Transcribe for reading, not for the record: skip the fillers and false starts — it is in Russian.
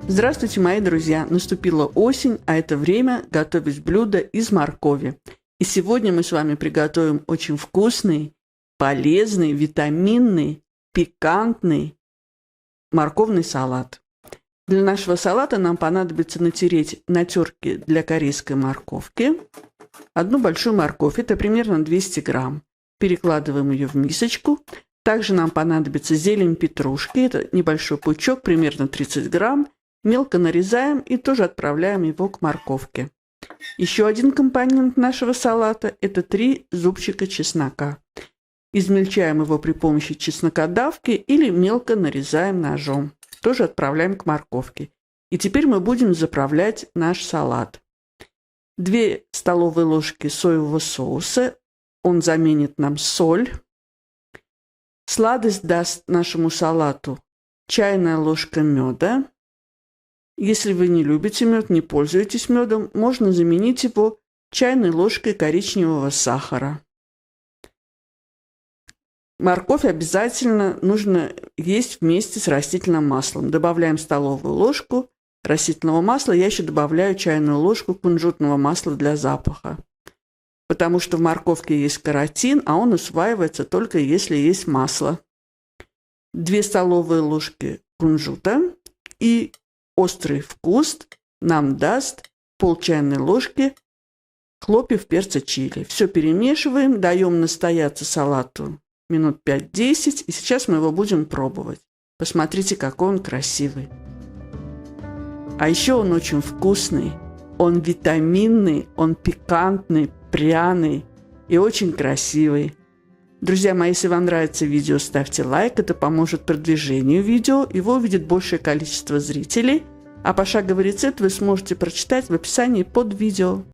Здравствуйте, мои друзья! Наступила осень, а это время готовить блюдо из моркови. И сегодня мы с вами приготовим очень вкусный, полезный, витаминный, пикантный морковный салат. Для нашего салата нам понадобится натереть на терке для корейской морковки одну большую морковь, это примерно 200 грамм. Перекладываем ее в мисочку. Также нам понадобится зелень петрушки, это небольшой пучок, примерно 30 грамм. Мелко нарезаем и тоже отправляем его к морковке. Еще один компонент нашего салата – это 3 зубчика чеснока. Измельчаем его при помощи чеснокодавки или мелко нарезаем ножом. Тоже отправляем к морковке. И теперь мы будем заправлять наш салат. 2 столовые ложки соевого соуса. Он заменит нам соль. Сладость даст нашему салату чайная ложка меда. Если вы не любите мед, не пользуетесь медом, можно заменить его чайной ложкой коричневого сахара. Морковь обязательно нужно есть вместе с растительным маслом. Добавляем столовую ложку растительного масла. Я еще добавляю чайную ложку кунжутного масла для запаха. Потому что в морковке есть каротин, а он усваивается только если есть масло. 2 столовые ложки кунжута и острый вкус нам даст пол чайной ложки хлопьев перца чили. Все перемешиваем, даем настояться салату минут 5-10, и сейчас мы его будем пробовать. Посмотрите, какой он красивый. А еще он очень вкусный, он витаминный, он пикантный, пряный и очень красивый. Друзья мои, если вам нравится видео, ставьте лайк, это поможет продвижению видео, его увидит большее количество зрителей, а пошаговый рецепт вы сможете прочитать в описании под видео.